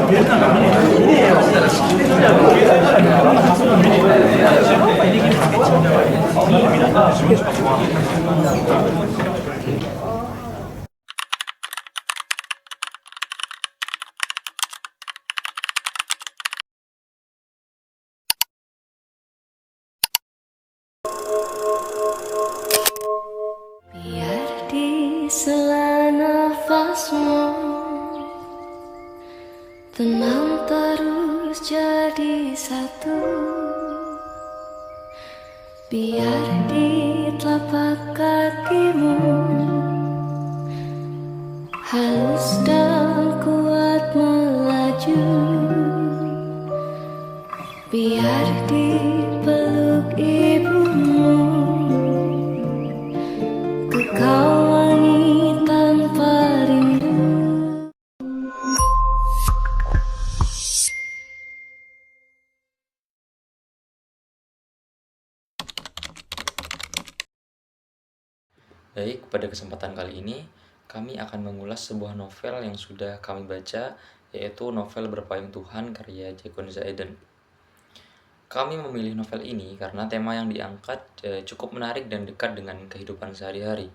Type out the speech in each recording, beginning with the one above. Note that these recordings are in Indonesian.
Biar di sela nafasmu tenang terus jadi satu. Biar di telapak kakimu halus dan kuat melaju. Biar di peluk ibumu kau wangi tanpa rindu. Baik, pada kesempatan kali ini kami akan mengulas sebuah novel yang sudah kami baca, yaitu novel Berpayung Tuhan karya Jaycon Zaiden. Kami memilih novel ini karena tema yang diangkat cukup menarik dan dekat dengan kehidupan sehari-hari.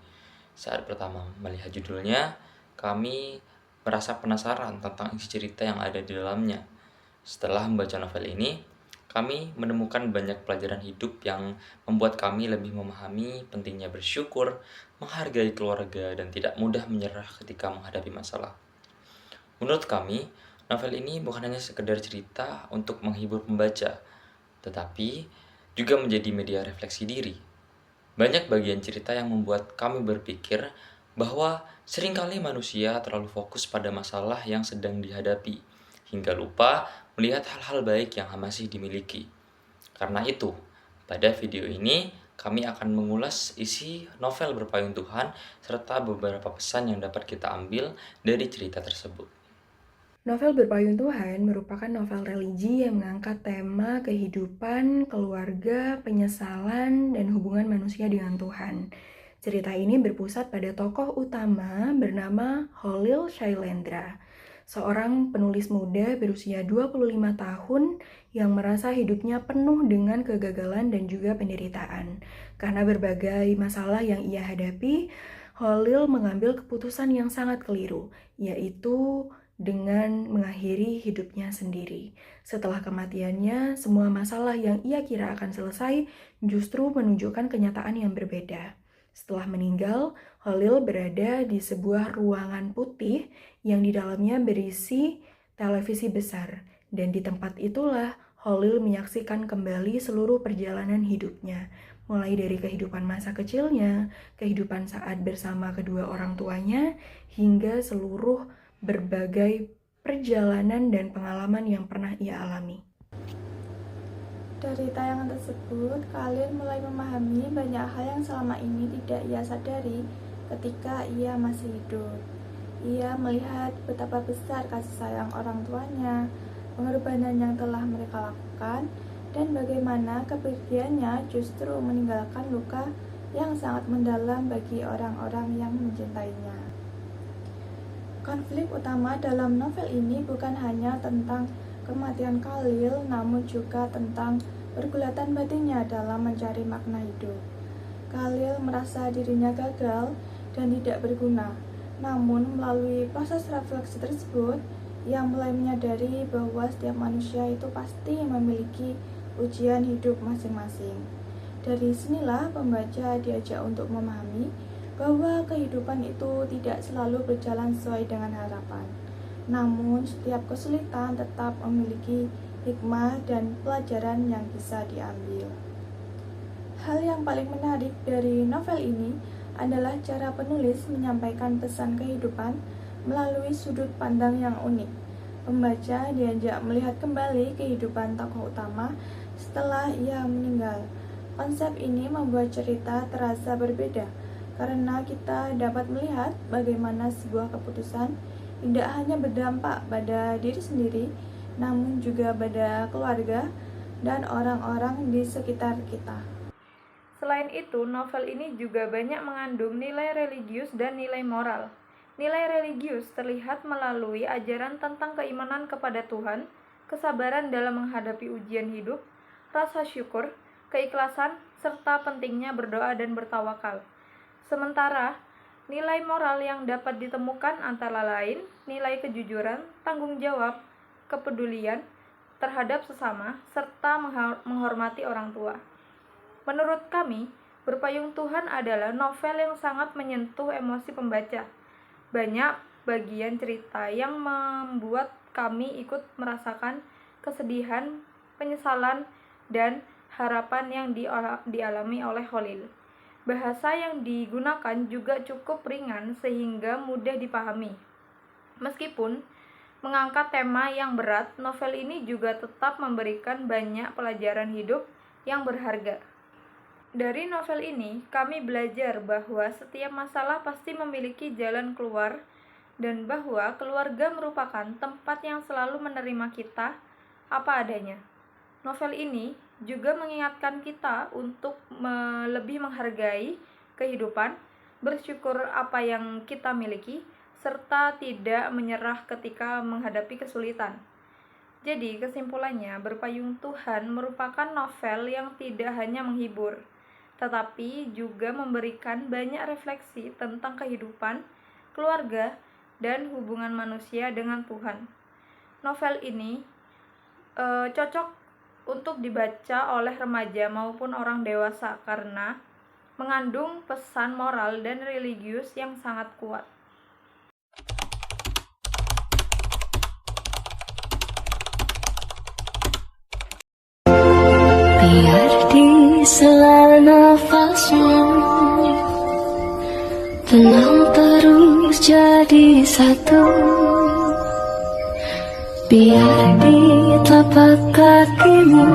Saat pertama melihat judulnya, kami merasa penasaran tentang isi cerita yang ada di dalamnya. Setelah membaca novel ini, kami menemukan banyak pelajaran hidup yang membuat kami lebih memahami pentingnya bersyukur, menghargai keluarga, dan tidak mudah menyerah ketika menghadapi masalah. Menurut kami, novel ini bukan hanya sekedar cerita untuk menghibur pembaca, tetapi juga menjadi media refleksi diri. Banyak bagian cerita yang membuat kami berpikir bahwa seringkali manusia terlalu fokus pada masalah yang sedang dihadapi, hingga lupa melihat hal-hal baik yang masih dimiliki. Karena itu, pada video ini kami akan mengulas isi novel Berpayung Tuhan serta beberapa pesan yang dapat kita ambil dari cerita tersebut. Novel Berpayung Tuhan merupakan novel religi yang mengangkat tema kehidupan, keluarga, penyesalan, dan hubungan manusia dengan Tuhan. Cerita ini berpusat pada tokoh utama bernama Holil Shailendra, seorang penulis muda berusia 25 tahun yang merasa hidupnya penuh dengan kegagalan dan juga penderitaan. Karena berbagai masalah yang ia hadapi, Holil mengambil keputusan yang sangat keliru, yaitu dengan mengakhiri hidupnya sendiri. Setelah kematiannya, semua masalah yang ia kira akan selesai justru menunjukkan kenyataan yang berbeda. Setelah meninggal, Holil berada di sebuah ruangan putih yang di dalamnya berisi televisi besar, dan di tempat itulah Holil menyaksikan kembali seluruh perjalanan hidupnya, mulai dari kehidupan masa kecilnya, kehidupan saat bersama kedua orang tuanya, hingga seluruh berbagai perjalanan dan pengalaman yang pernah ia alami. Dari tayangan tersebut, Khalil mulai memahami banyak hal yang selama ini tidak ia sadari ketika ia masih hidup. Ia melihat betapa besar kasih sayang orang tuanya, pengorbanan yang telah mereka lakukan, dan bagaimana kepergiannya justru meninggalkan luka yang sangat mendalam bagi orang-orang yang mencintainya. Konflik utama dalam novel ini bukan hanya tentang kematian Khalil, namun juga tentang pergulatan batinnya dalam mencari makna hidup. Khalil merasa dirinya gagal dan tidak berguna, namun melalui proses refleksi tersebut, ia mulai menyadari bahwa setiap manusia itu pasti memiliki ujian hidup masing-masing. Dari sinilah pembaca diajak untuk memahami bahwa kehidupan itu tidak selalu berjalan sesuai dengan harapan. Namun, setiap kesulitan tetap memiliki hikmah dan pelajaran yang bisa diambil. Hal yang paling menarik dari novel ini adalah cara penulis menyampaikan pesan kehidupan melalui sudut pandang yang unik. Pembaca diajak melihat kembali kehidupan tokoh utama setelah ia meninggal. Konsep ini membuat cerita terasa berbeda, karena kita dapat melihat bagaimana sebuah keputusan tidak hanya berdampak pada diri sendiri, namun juga pada keluarga dan orang-orang di sekitar kita. Selain itu, novel ini juga banyak mengandung nilai religius dan nilai moral. Nilai religius terlihat melalui ajaran tentang keimanan kepada Tuhan, kesabaran dalam menghadapi ujian hidup, rasa syukur, keikhlasan, serta pentingnya berdoa dan bertawakal. Sementara, nilai moral yang dapat ditemukan antara lain nilai kejujuran, tanggung jawab, kepedulian terhadap sesama, serta menghormati orang tua. Menurut kami, Berpayung Tuhan adalah novel yang sangat menyentuh emosi pembaca. Banyak bagian cerita yang membuat kami ikut merasakan kesedihan, penyesalan, dan harapan yang dialami oleh Khalil. Bahasa yang digunakan juga cukup ringan sehingga mudah dipahami. Meskipun mengangkat tema yang berat, novel ini juga tetap memberikan banyak pelajaran hidup yang berharga. Dari novel ini, kami belajar bahwa setiap masalah pasti memiliki jalan keluar dan bahwa keluarga merupakan tempat yang selalu menerima kita apa adanya. Novel ini juga mengingatkan kita untuk lebih menghargai kehidupan, bersyukur apa yang kita miliki, serta tidak menyerah ketika menghadapi kesulitan. Jadi, kesimpulannya, Berpayung Tuhan merupakan novel yang tidak hanya menghibur, tetapi juga memberikan banyak refleksi tentang kehidupan, keluarga, dan hubungan manusia dengan Tuhan. Novel ini cocok untuk dibaca oleh remaja maupun orang dewasa karena mengandung pesan moral dan religius yang sangat kuat. Biar di sela nafasmu tenang terus jadi satu. Biar di telapak kakimu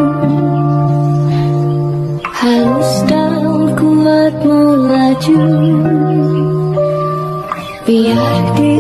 halus dan kuat melaju. Biar di